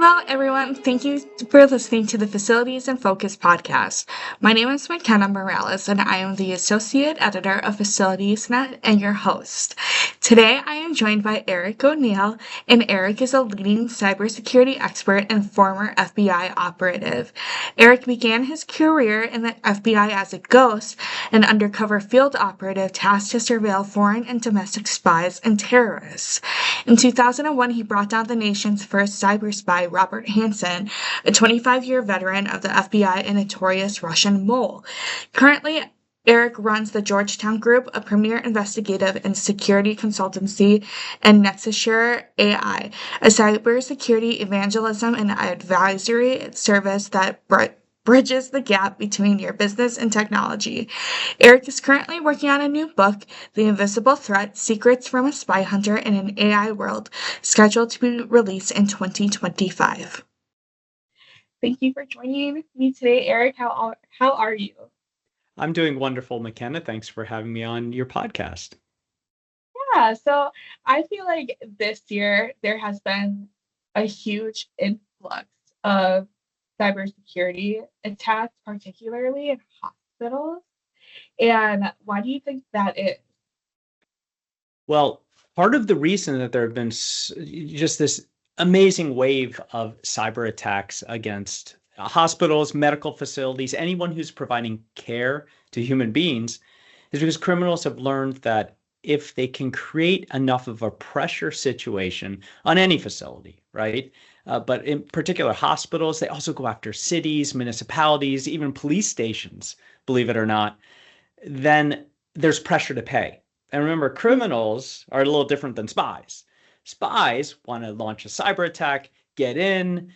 Hello, everyone. Thank you for listening to the Facilities and Focus podcast. My name is Mackenna Moralez, and I am the Associate Editor of FacilitiesNet and your host. Today, I am joined by Eric O'Neill, and Eric is a leading cybersecurity expert and former FBI operative. Eric began his career in the FBI as a ghost, an undercover field operative tasked to surveil foreign and domestic spies and terrorists. In 2001, he brought down the nation's first cyber spy, Robert Hansen, a 25-year veteran of the FBI and notorious Russian mole. Currently, Eric runs the Georgetown Group, a premier investigative and security consultancy, and NexusSure AI, a cybersecurity evangelism and advisory service that bridges the gap between your business and technology. Eric is currently working on a new book, The Invisible Threat: Secrets from a Spy Hunter in an AI World, scheduled to be released in 2025. Thank you for joining me today, Eric. How are you? I'm doing wonderful, Mackenna. Thanks for having me on your podcast. Yeah, so I feel like this year there has been a huge influx of cybersecurity attacks, particularly in hospitals. And why do you think that is? Well, part of the reason that there have been just this amazing wave of cyber attacks against hospitals, medical facilities, anyone who's providing care to human beings is because criminals have learned that if they can create enough of a pressure situation on any facility, right? But in particular hospitals, they also go after cities, municipalities, even police stations, believe it or not, then there's pressure to pay. And remember, criminals are a little different than spies. Spies want to launch a cyber attack, get in,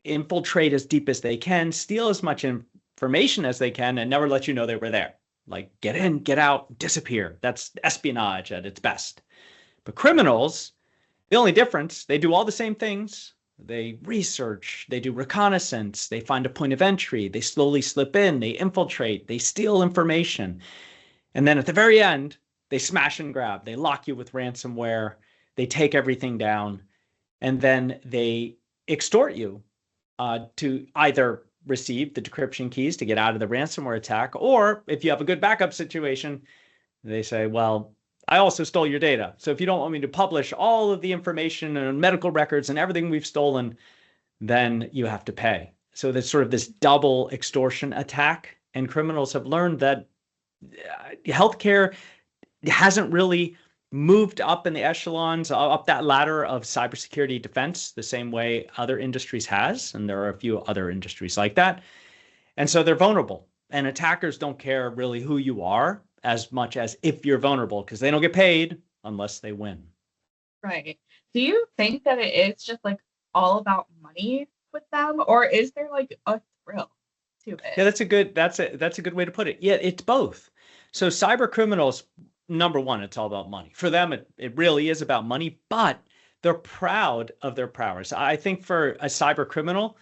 infiltrate as deep as they can, steal as much information as they can, and never let you know they were there. Like get in, get out, disappear. That's espionage at its best. But criminals, the only difference, they do all the same things. They research, they do reconnaissance, they find a point of entry, they slowly slip in, they infiltrate, they steal information. And then at the very end, they smash and grab. They lock you with ransomware, they take everything down, and then they extort you to either receive the decryption keys to get out of the ransomware attack, or if you have a good backup situation, they say, well, I also stole your data. So if you don't want me to publish all of the information and medical records and everything we've stolen, then you have to pay. So there's sort of this double extortion attack. And criminals have learned that healthcare hasn't really moved up in the echelons, up that ladder of cybersecurity defense, the same way other industries has. And there are a few other industries like that. And so they're vulnerable. And attackers don't care really who you are as much as if you're vulnerable, because they don't get paid unless they win. Right. Do you think that it is just like all about money with them, or is there like a thrill to it? Yeah, that's a good way to put it. Yeah, it's both. So cyber criminals, number one, it's all about money. For them, it really is about money, but they're proud of their prowess. I think for a cyber criminal,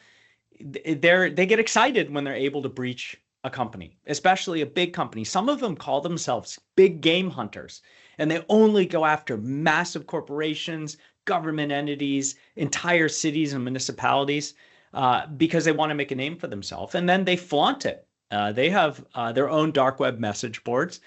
they get excited when they're able to breach a company, especially a big company. Some of them call themselves big game hunters, and they only go after massive corporations, government entities, entire cities and municipalities because they want to make a name for themselves. And then they flaunt it. They have their own dark web message boards,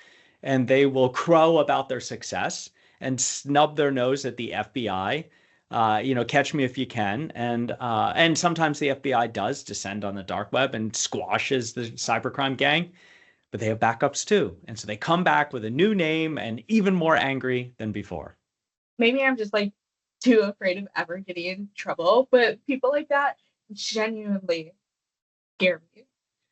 and they will crow about their success and snub their nose at the FBI. Catch me if you can. And sometimes the FBI does descend on the dark web and squashes the cybercrime gang, but they have backups too. And so they come back with a new name and even more angry than before. Maybe I'm just like too afraid of ever getting in trouble, but people like that genuinely scare me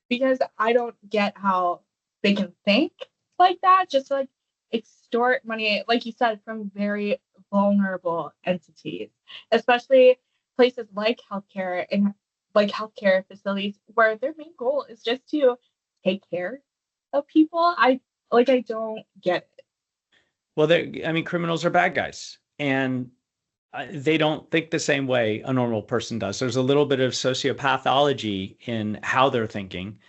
because I don't get how they can think like that, just like extort money, like you said, from very vulnerable entities, especially places like healthcare and like healthcare facilities where their main goal is just to take care of people. I don't get it. Well, criminals are bad guys, and they don't think the same way a normal person does. There's a little bit of sociopathology in how they're thinking.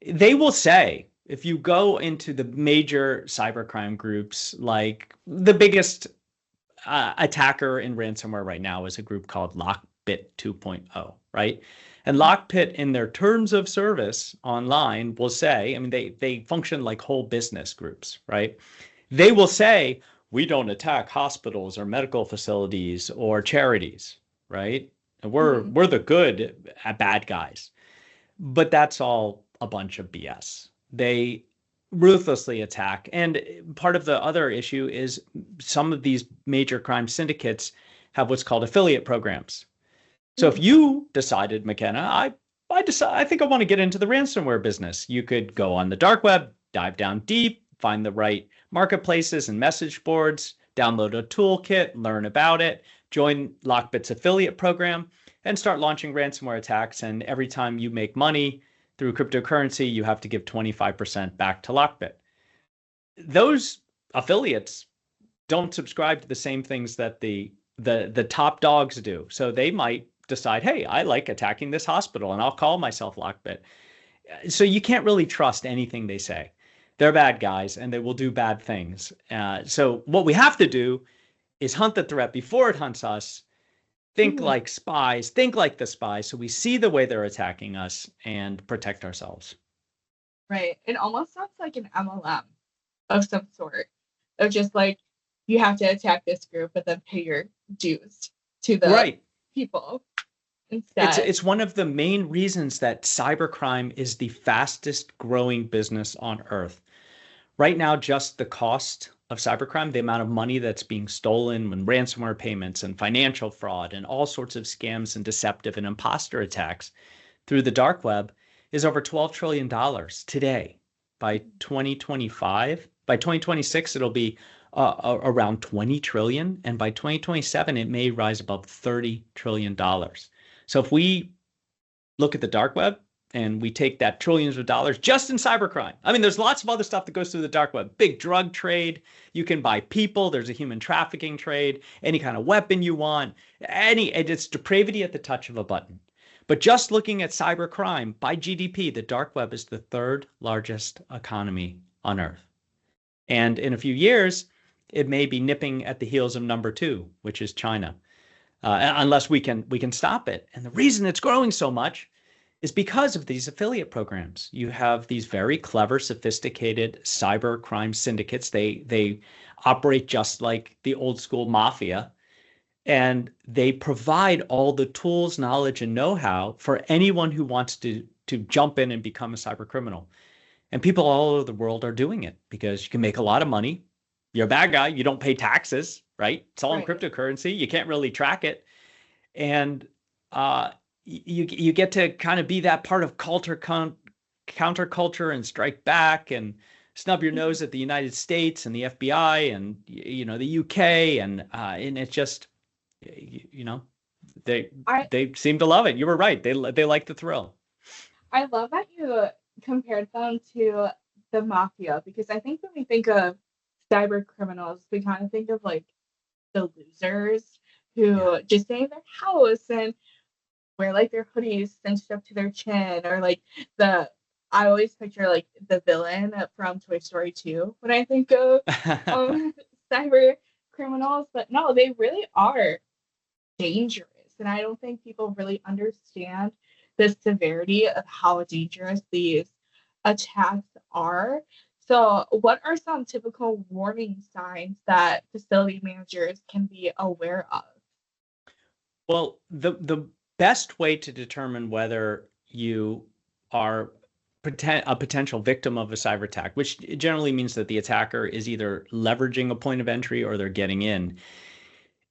They will say, if you go into the major cybercrime groups, like the biggest attacker in ransomware right now is a group called Lockbit 2.0, right? And Lockbit, in their terms of service online, will say, I mean, they function like whole business groups, right? They will say, we don't attack hospitals or medical facilities or charities, right? And we're the good bad guys. But that's all a bunch of BS. They ruthlessly attack. And part of the other issue is some of these major crime syndicates have what's called affiliate programs. So if you decided, Mackenna, I think I want to get into the ransomware business, you could go on the dark web, dive down deep, find the right marketplaces and message boards, download a toolkit, learn about it, join Lockbit's affiliate program, and start launching ransomware attacks. And every time you make money through cryptocurrency, you have to give 25% back to Lockbit. Those affiliates don't subscribe to the same things that the top dogs do. So they might decide, hey, I like attacking this hospital and I'll call myself Lockbit. So you can't really trust anything they say. They're bad guys and they will do bad things. So what we have to do is hunt the threat before it hunts us. Think like spies, think like the spies, so we see the way they're attacking us and protect ourselves. Right. It almost sounds like an MLM of some sort, of just like, you have to attack this group, but then pay your dues to the people instead. It's one of the main reasons that cybercrime is the fastest growing business on earth. Right now, just the cost of cybercrime, the amount of money that's being stolen when ransomware payments and financial fraud and all sorts of scams and deceptive and imposter attacks through the dark web is over $12 trillion today. By 2025, by 2026, it'll be around 20 trillion. And by 2027, it may rise above $30 trillion. So if we look at the dark web, and we take that trillions of dollars just in cybercrime. I mean, there's lots of other stuff that goes through the dark web. Big drug trade. You can buy people. There's a human trafficking trade. Any kind of weapon you want. It's depravity at the touch of a button. But just looking at cybercrime by GDP, the dark web is the third largest economy on earth. And in a few years, it may be nipping at the heels of number 2, which is China, unless we can stop it. And the reason it's growing so much is because of these affiliate programs. You have these very clever, sophisticated cyber crime syndicates. They operate just like the old school mafia, and they provide all the tools, knowledge, and know-how for anyone who wants to jump in and become a cyber criminal. And people all over the world are doing it because you can make a lot of money. You're a bad guy. You don't pay taxes, right? It's all in cryptocurrency. You can't really track it. And you get to kind of be that part of counterculture and strike back and snub your nose at the United States and the FBI and the UK and it's just they seem to love it. You were right. They like the thrill. I love that you compared them to the mafia, because I think when we think of cyber criminals, we kind of think of like the losers who just stay in their house and wear like their hoodies cinched up to their chin, or like I always picture like the villain from Toy Story 2 when I think of cyber criminals. But no, they really are dangerous, and I don't think people really understand the severity of how dangerous these attacks are. So what are some typical warning signs that facility managers can be aware of? Well, the best way to determine whether you are a potential victim of a cyber attack, which generally means that the attacker is either leveraging a point of entry or they're getting in,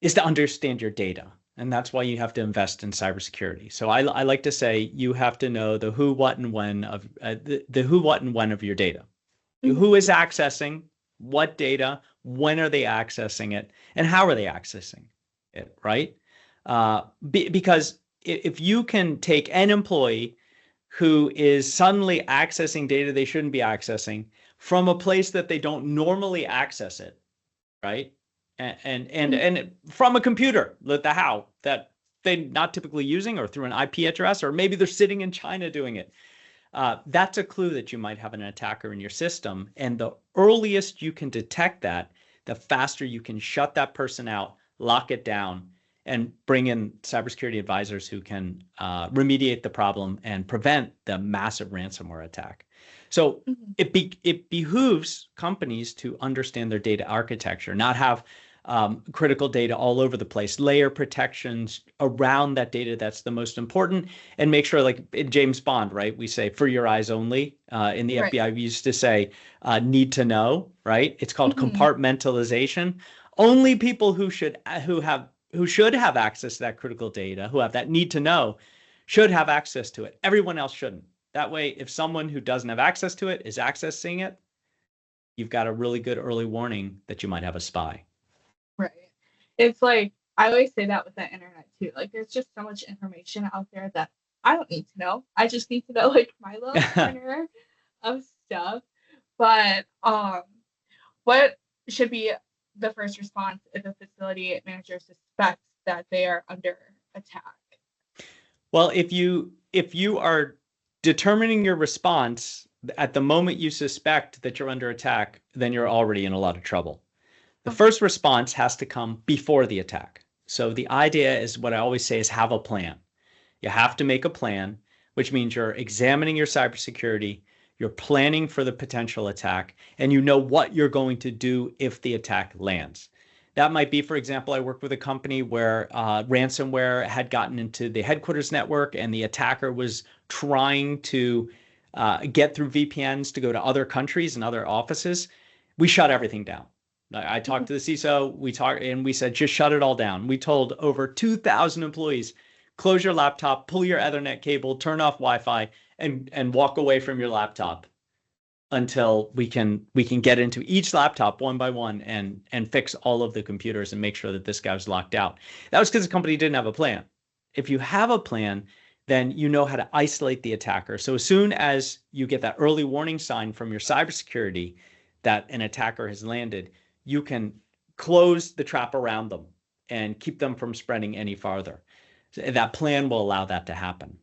is to understand your data. And that's why you have to invest in cybersecurity. So I like to say you have to know the who, what, and when of the who, what, and when of your data. Who is accessing what data, when are they accessing it, and how are they accessing it, right? Because if you can take an employee who is suddenly accessing data they shouldn't be accessing from a place that they don't normally access it, right? And from a computer, that they're not typically using, or through an IP address, or maybe they're sitting in China doing it. That's a clue that you might have an attacker in your system. And the earliest you can detect that, the faster you can shut that person out, lock it down, and bring in cybersecurity advisors who can remediate the problem and prevent the massive ransomware attack. So Mhm. it behooves companies to understand their data architecture, not have critical data all over the place, layer protections around that data that's the most important, and make sure, like in James Bond, right? We say for your eyes only. In the Right. FBI, we used to say need to know, right? It's called Mhm. compartmentalization. Only people who should have access to that critical data, who have that need to know, should have access to it. Everyone else shouldn't. That way, if someone who doesn't have access to it is accessing it, you've got a really good early warning that you might have a spy. Right. It's like I always say that with the internet too. Like there's just so much information out there that I don't need to know. I just need to know like my little corner of stuff. But what should be the first response if a facility manager suspects that they are under attack? Well, if you are determining your response at the moment you suspect that you're under attack, then you're already in a lot of trouble. The Okay. first response has to come before the attack. So the idea is, what I always say is, have a plan. You have to make a plan, which means you're examining your cybersecurity, you're planning for the potential attack, and you know what you're going to do if the attack lands. That might be, for example, I worked with a company where ransomware had gotten into the headquarters network, and the attacker was trying to get through VPNs to go to other countries and other offices. We shut everything down. I talked to the CISO, we said, just shut it all down. We told over 2,000 employees, close your laptop, pull your Ethernet cable, turn off Wi-Fi, and walk away from your laptop until we can get into each laptop one by one and fix all of the computers and make sure that this guy was locked out. That was because the company didn't have a plan. If you have a plan, then you know how to isolate the attacker. So as soon as you get that early warning sign from your cybersecurity that an attacker has landed, you can close the trap around them and keep them from spreading any farther. That plan will allow that to happen.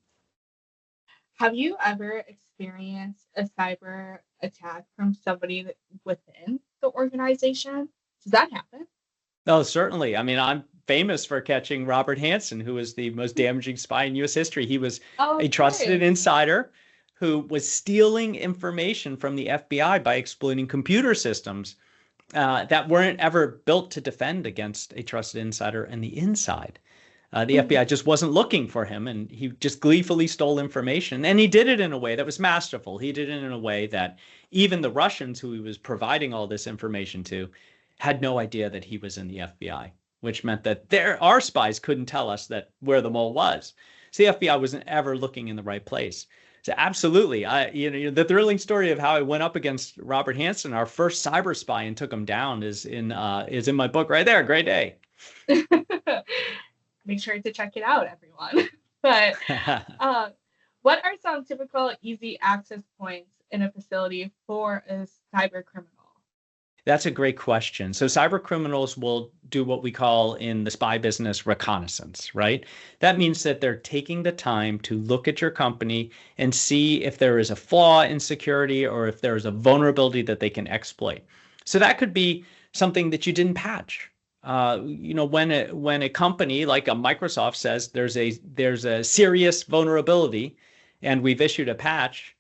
Have you ever experienced a cyber attack from somebody within the organization? Does that happen? Oh, certainly. I mean, I'm famous for catching Robert Hansen, who was the most damaging spy in U.S. history. He was a trusted Okay. insider who was stealing information from the FBI by exploiting computer systems that weren't ever built to defend against a trusted insider in the inside. The Mhm. FBI just wasn't looking for him, and he just gleefully stole information. And he did it in a way that was masterful. He did it in a way that even the Russians, who he was providing all this information to, had no idea that he was in the FBI, which meant that our spies couldn't tell us that where the mole was. So the FBI wasn't ever looking in the right place. So absolutely, the thrilling story of how I went up against Robert Hansen, our first cyber spy, and took him down is in my book right there. Great day. Make sure to check it out, everyone. But what are some typical easy access points in a facility for a cyber criminal? That's a great question. So cyber criminals will do what we call in the spy business reconnaissance, right? That means that they're taking the time to look at your company and see if there is a flaw in security or if there is a vulnerability that they can exploit. So that could be something that you didn't patch. When a company like a Microsoft says there's a serious vulnerability and we've issued a patch,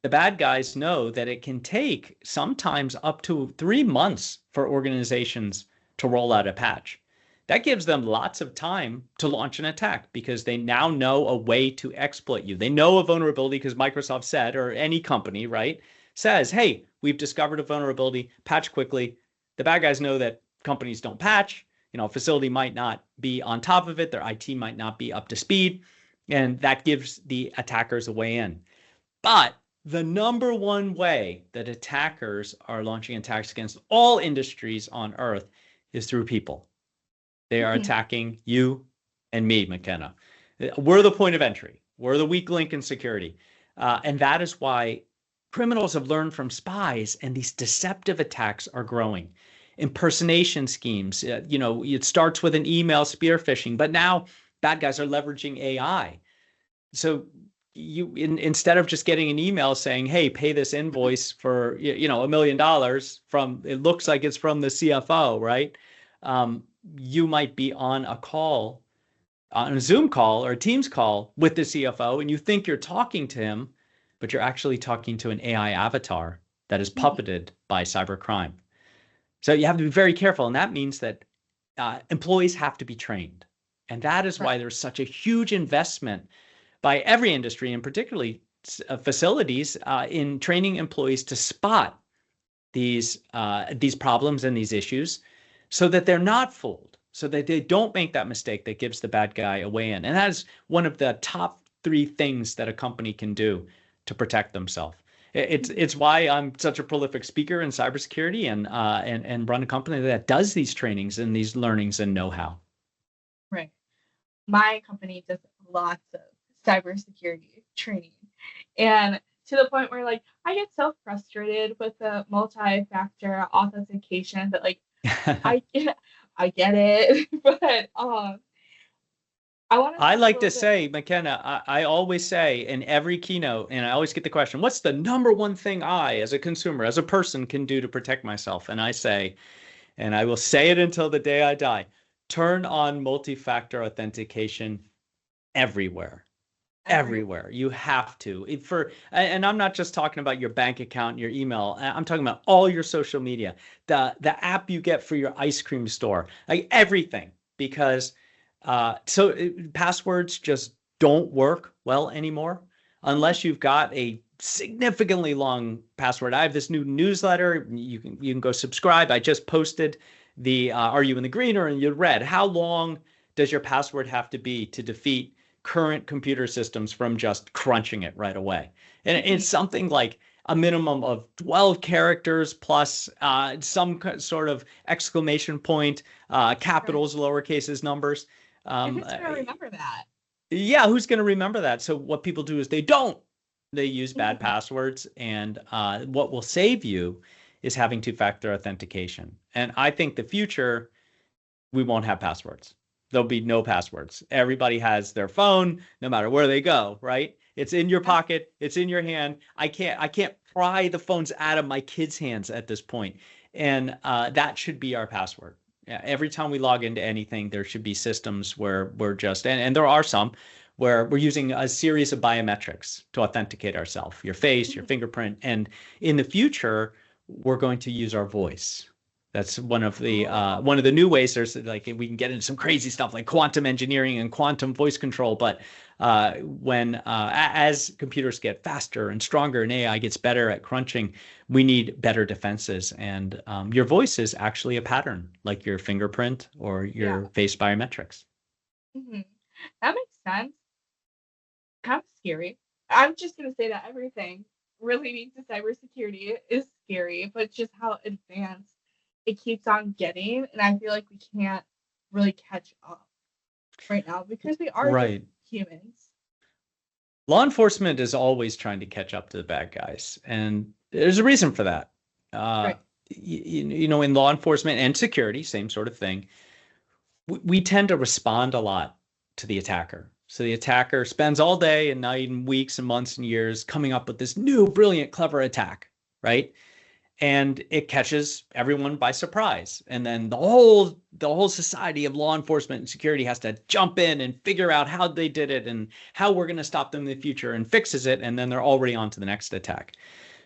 the bad guys know that it can take sometimes up to 3 months for organizations to roll out a patch. That gives them lots of time to launch an attack because they now know a way to exploit you. They know a vulnerability because Microsoft said, or any company, right, says, hey, we've discovered a vulnerability, patch quickly. The bad guys know that companies don't patch. A facility might not be on top of it. Their IT might not be up to speed. And that gives the attackers a way in. But the number one way that attackers are launching attacks against all industries on Earth is through people. They are Mhm. attacking you and me, Mackenna. We're the point of entry. We're the weak link in security. And that is why criminals have learned from spies, and these deceptive attacks are growing. Impersonation schemes, it starts with an email spear phishing, but now bad guys are leveraging AI. So instead of just getting an email saying, hey, pay this invoice for $1 million from, it looks like it's from the CFO, right? You might be on a call on a Zoom call or a Teams call with the CFO, and you think you're talking to him, but you're actually talking to an AI avatar that is Mhm. puppeted by cybercrime. So you have to be very careful, and that means that employees have to be trained. And that is Right. why there's such a huge investment by every industry, and particularly facilities, in training employees to spot these problems and these issues, so that they're not fooled, so that they don't make that mistake that gives the bad guy a way in. And that is one of the top three things that a company can do to protect themselves. Mhm. It's why I'm such a prolific speaker in cybersecurity, and run a company that does these trainings and these learnings and know-how. Right. My company does lots of cybersecurity training. And to the point where like I get so frustrated with the multi-factor authentication that like I get I get it, but I want to I talk a like to little bit. say, McKenna, I always say in every keynote, and I always get the question, what's the number one thing I, as a consumer, as a person, can do to protect myself? And I say, and I will say it until the day I die, turn on multi-factor authentication everywhere. Everywhere. Everywhere. You have to. And I'm not just talking about your bank account, your email. I'm talking about all your social media, the app you get for your ice cream store, like everything. Because passwords just don't work well anymore Mhm. unless you've got a significantly long password. I have this new newsletter. You can go subscribe. I just posted the Are you in the green or in the red? How long does your password have to be to defeat current computer systems from just crunching it right away? And it's Mhm. something like a minimum of 12 characters plus some sort of exclamation point, Right. capitals, lower cases, numbers. And Um, who's gonna remember that? yeah, who's going to remember that? So what people do is they use bad Mhm. passwords, and what will save you is having two-factor authentication. And I think the future, we won't have passwords. There'll be no passwords. Everybody has their phone, no matter where they go, right? It's in your Yep. pocket, it's in your hand. I can't pry the phones out of my kids' hands at this point. And that should be our password. Yeah, every time we log into anything, there should be systems where we're just, and there are some where we're using a series of biometrics to authenticate ourselves, your face, your Mhm. fingerprint. And in the future, we're going to use our voice. That's Oh, one of the new ways. There's like, we can get into some crazy stuff like quantum engineering and quantum voice control. But when as computers get faster and stronger and AI gets better at crunching, we need better defenses. And your voice is actually a pattern, like your fingerprint or yeah. your face biometrics. Mhm. That makes sense. Kind of scary. I'm just gonna say that everything relating to cybersecurity is scary, but just how advanced it keeps on getting, and I feel like we can't really catch up right now because we are just Right. humans. Law enforcement is always trying to catch up to the bad guys, and there's a reason for that. Uh, Right. in law enforcement and security, same sort of thing. We tend to respond a lot to the attacker. So the attacker spends all day and night and weeks and months and years coming up with this new, brilliant, clever attack, right? And it catches everyone by surprise. And then the whole society of law enforcement and security has to jump in and figure out how they did it and how we're going to stop them in the future, and fixes it. And then they're already on to the next attack.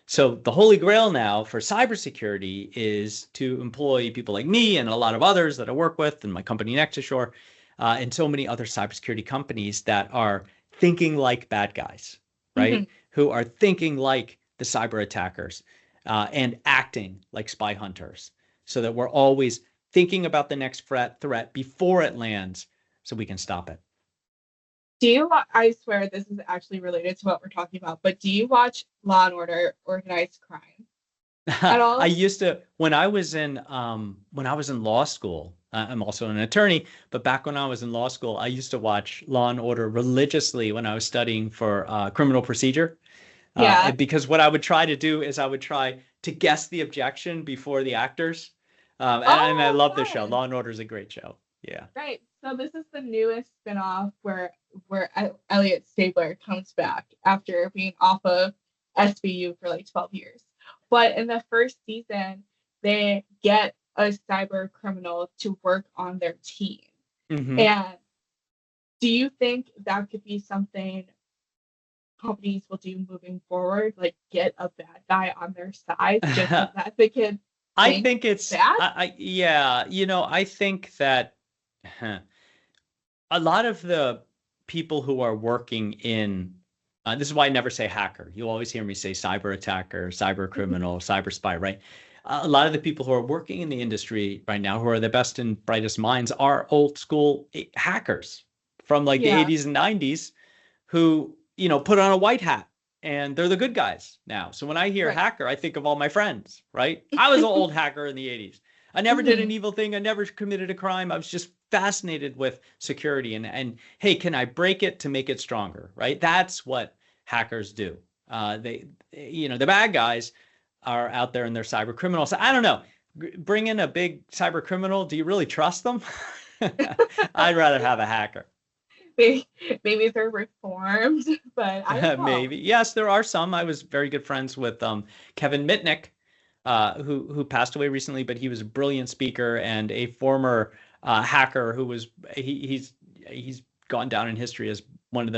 So the holy grail now for cybersecurity is to employ people like me and a lot of others that I work with, and my company NexusShore, and so many other cybersecurity companies that are thinking like bad guys, Mhm. right? Who are thinking like the cyber attackers, and acting like spy hunters, so that we're always thinking about the next threat before it lands, so we can stop it. Do you I swear this is actually related to what we're talking about, but do you watch Law and Order Organized Crime at I all? used to when I was in law school. I'm also an attorney, but back when I was in law school, I used to watch Law and Order religiously when I was studying for criminal procedure. Yeah. Because what I would try to do is I would try to guess the objection before the actors. And I Oh, love this show. fun. Law and Order is a great show. Yeah. Right. So this is the newest spinoff where Elliot Stabler comes back after being off of SVU for like 12 years. But in the first season, they get a cyber criminal to work on their team. Hmm. And Do you think that could be something companies will do moving forward, like get a bad guy on their side just so that they can I think think it's, bad? yeah, I think that a lot of the people who are working in, this is why I never say hacker. You'll always hear me say cyber attacker, cyber criminal, cyber spy, right? A lot of the people who are working in the industry right now, who are the best and brightest minds, are old school hackers from like the Yeah, 80s and 90s who, put on a white hat and they're the good guys now. So when I hear right. hacker, I think of all my friends, right? I was an old hacker in the 80s. I never did an Mhm. evil thing. I never committed a crime. I was just fascinated with security and hey, can I break it to make it stronger, right? That's what hackers do. The bad guys are out there and they're cyber criminals. I don't know. Bring in a big cyber criminal. Do you really trust them? I'd rather have a hacker. maybe, maybe they're reformed, but I don't know. Maybe. Yes, there are some. I was very good friends with Kevin Mitnick, who passed away recently, but he was a brilliant speaker and a former hacker who was he's gone down in history as one of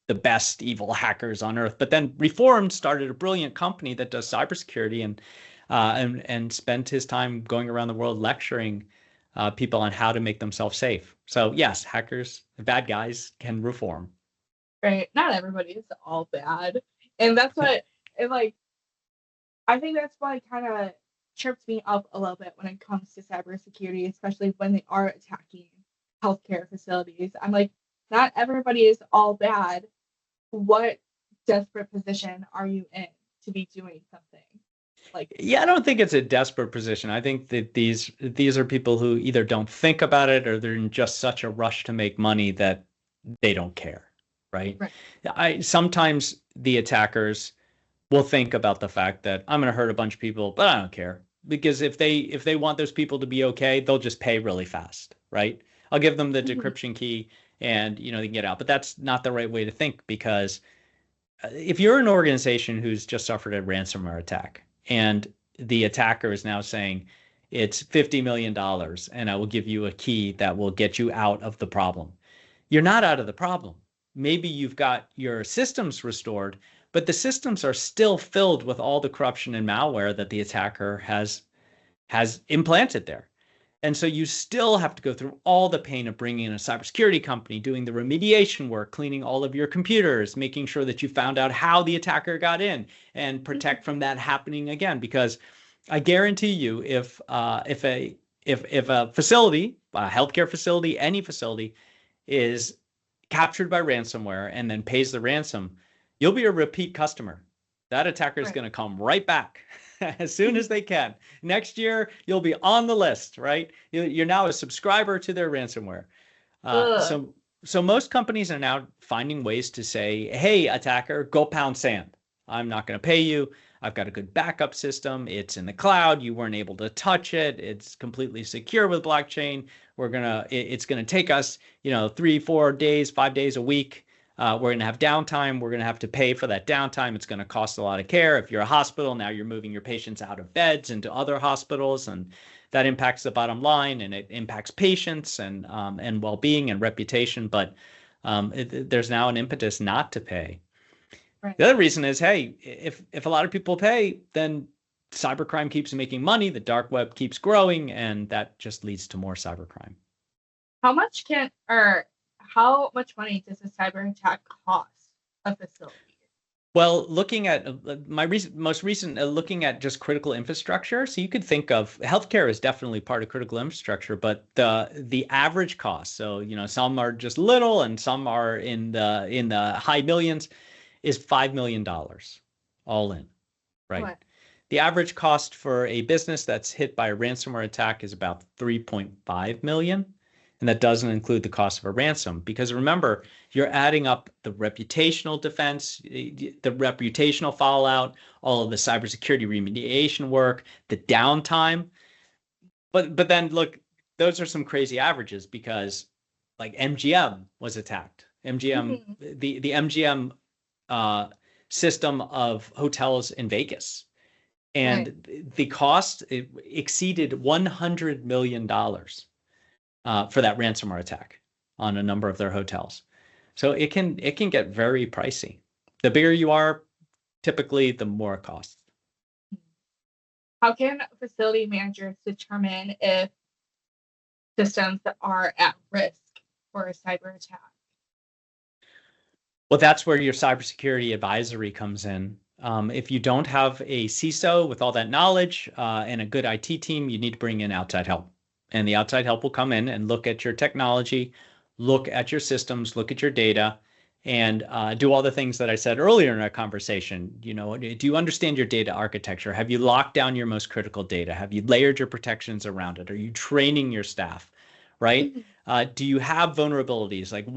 the best evil hackers on earth. But then reformed, started a brilliant company that does cybersecurity and spent his time going around the world lecturing people on how to make themselves safe. So yes, hackers, bad guys can reform. Right? Not everybody is all bad, and that's what, and like, I think that's why it kind of trips me up a little bit when it comes to cybersecurity, especially when they are attacking healthcare facilities. I'm like, not everybody is all bad. What desperate position are you in to be doing something like Yeah, I don't think it's a desperate position. I think that these are people who either don't think about it or they're in just such a rush to make money that they don't care, right? right? I sometimes the attackers will think about the fact that I'm going to hurt a bunch of people, but I don't care because if they want those people to be okay, they'll just pay really fast, right? I'll give them the Mhm. decryption key and they can get out. But that's not the right way to think because if you're an organization who's just suffered a ransomware attack and the attacker is now saying it's $50 million and I will give you a key that will get you out of the problem, you're not out of the problem. Maybe you've got your systems restored, but the systems are still filled with all the corruption and malware that the attacker has implanted there. And so you still have to go through all the pain of bringing in a cybersecurity company, doing the remediation work, cleaning all of your computers, making sure that you found out how the attacker got in and protect from that happening again. Because I guarantee you, if a facility, a healthcare facility, any facility is captured by ransomware and then pays the ransom, you'll be a repeat customer. That attacker is Right. going to come right back as soon as they can. Next year, you'll be on the list, right? You're now a subscriber to their ransomware. Uh, Ugh. so, so most companies are now finding ways to say, "Hey, attacker, go pound sand. I'm not going to pay you. I've got a good backup system. It's in the cloud. You weren't able to touch it. It's completely secure with blockchain. It's gonna take us, 3, 4 days, 5 days a week. We're going to have downtime. We're going to have to pay for that downtime. It's going to cost a lot of care. If you're a hospital, now you're moving your patients out of beds into other hospitals, and that impacts the bottom line and it impacts patients and well-being and reputation. But there's now an impetus not to pay. The Right. other reason is, hey, if a lot of people pay, then cybercrime keeps making money, the dark web keeps growing, and that just leads to more cybercrime. How much can or how much money does a cyber attack cost a facility? Well, looking at most recent, looking at just critical infrastructure, so you could think of healthcare is definitely part of critical infrastructure, but the average cost, so some are just little and some are in the high millions, is $5 million all in, right? What? The average cost for a business that's hit by a ransomware attack is about 3.5 million. And that doesn't include the cost of a ransom because remember, you're adding up the reputational defense, the reputational fallout, all of the cybersecurity remediation work, the downtime. But then look, those are some crazy averages because like MGM was attacked. MGM, Mhm. the MGM uh, system of hotels in Vegas Right. and the cost exceeded $100 million for that ransomware attack. on a number of their hotels. So it can get very pricey. The bigger you are, typically the more it costs. How can facility managers determine if systems are at risk for a cyber attack? Well, that's where your cybersecurity advisory comes in. If you don't have a CISO with all that knowledge and a good IT team, you need to bring in outside help. And the outside help will come in and look at your technology, look at your systems, look at your data, and do all the things that I said earlier in our conversation. You know, do you understand your data architecture? Have you locked down your most critical data? Have you layered your protections around it? Are you training your staff? Right? Do you have vulnerabilities? Like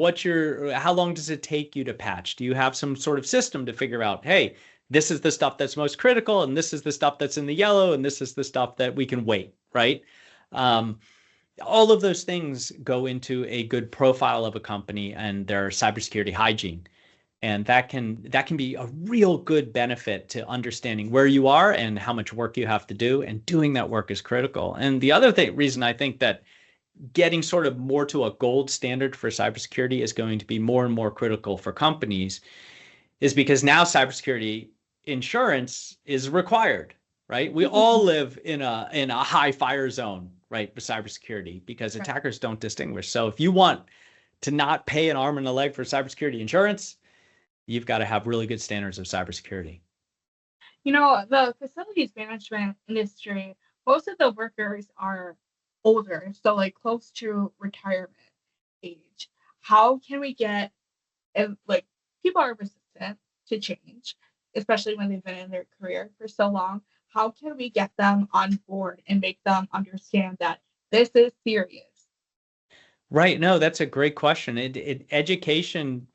how long does it take you to patch? Do you have some sort of system to figure out, hey, this is the stuff that's most critical, and this is the stuff that's in the yellow, and this is the stuff that we can wait, right? All of those things go into a good profile of a company and their cybersecurity hygiene. And that can be a real good benefit to understanding where you are and how much work you have to do. And doing that work is critical. And the other reason I think that getting sort of more to a gold standard for cybersecurity is going to be more and more critical for companies is because now cybersecurity insurance is required, right? We all live in a high fire zone, right, for cybersecurity because attackers don't distinguish. So if you want to not pay an arm and a leg for cybersecurity insurance, you've got to have really good standards of cybersecurity. You know, the facilities management industry, most of the workers are older, so like close to retirement age. How can we get, and like people are resistant to change, especially when they've been in their career for so long. How can we get them on board and make them understand that this is serious? Right. No, that's a great question. Education,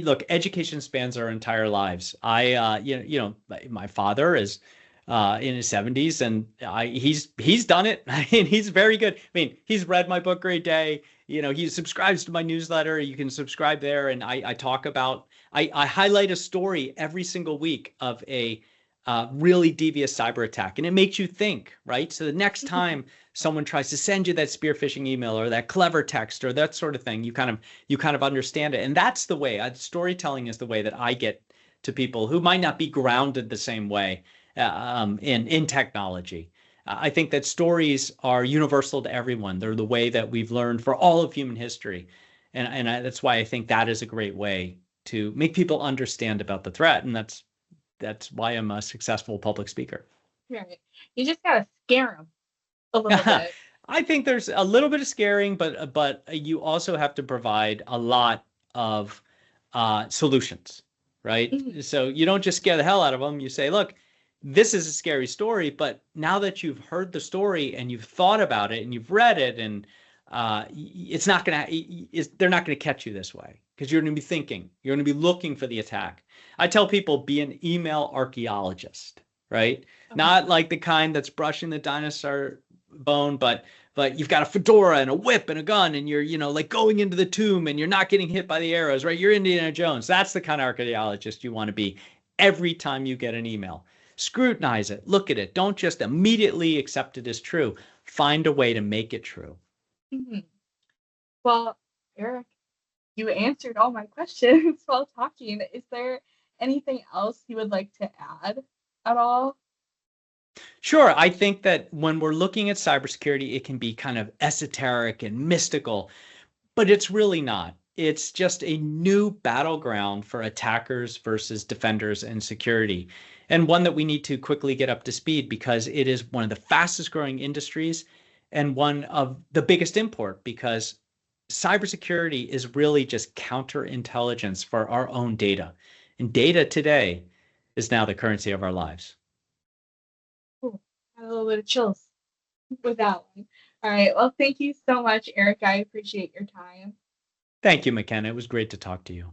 look, education spans our entire lives. My father is in his 70s and he's done it. I mean, he's very good. I mean, he's read my book Great Day. You know, he subscribes to my newsletter. You can subscribe there. And I talk about, I highlight a story every single week of a really devious cyber attack. And it makes you think, right? So the next time someone tries to send you that spear phishing email or that clever text or that sort of thing, you kind of understand it. And that's the way storytelling is the way that I get to people who might not be grounded the same way in technology. I think that stories are universal to everyone. They're the way that we've learned for all of human history. And that's why I think that is a great way to make people understand about the threat. And that's why I'm a successful public speaker. Right. You just gotta scare them a little bit. I think there's a little bit of scaring, but you also have to provide a lot of solutions, right? So you don't just scare the hell out of them. You say, look, this is a scary story, but now that you've heard the story and you've thought about it and you've read it, and it's not gonna, they're not gonna catch you this way because you're gonna be thinking, you're gonna be looking for the attack. I tell people, be an email archaeologist, right? Okay. Not like the kind that's brushing the dinosaur bone, but you've got a fedora and a whip and a gun and you're, like going into the tomb and you're not getting hit by the arrows, right? You're Indiana Jones. That's the kind of archaeologist you want to be every time you get an email. Scrutinize it, look at it. Don't just immediately accept it as true. Find a way to make it true. Mm-hmm. Well, Eric, you answered all my questions while talking. Is there anything else you would like to add at all? Sure. I think that when we're looking at cybersecurity, it can be kind of esoteric and mystical, but it's really not. It's just a new battleground for attackers versus defenders and security, and one that we need to quickly get up to speed because it is one of the fastest growing industries and one of the biggest import because cybersecurity is really just counterintelligence for our own data. And data today is now the currency of our lives. Ooh, got a little bit of chills with that one. All right. Well, thank you so much, Eric. I appreciate your time. Thank you, Mackenna. It was great to talk to you.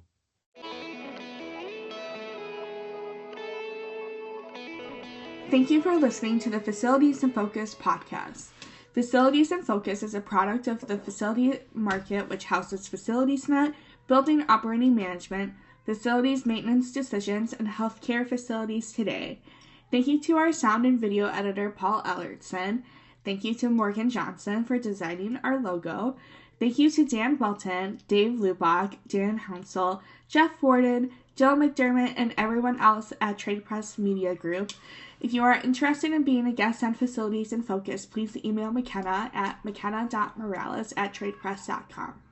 Thank you for listening to the Facilities in Focus podcast. Facilities in Focus is a product of the facility market, which houses FacilitiesNet, building operating management, facilities maintenance decisions, and healthcare facilities today. Thank you to our sound and video editor, Paul Ellertson. Thank you to Morgan Johnson for designing our logo. Thank you to Dan Welton, Dave Lubach, Darren Hounsel, Jeff Warden, Jill McDermott, and everyone else at Trade Press Media Group. If you are interested in being a guest on Facilities in Focus, please email Mackenna at mackenna.moralez@tradepress.com.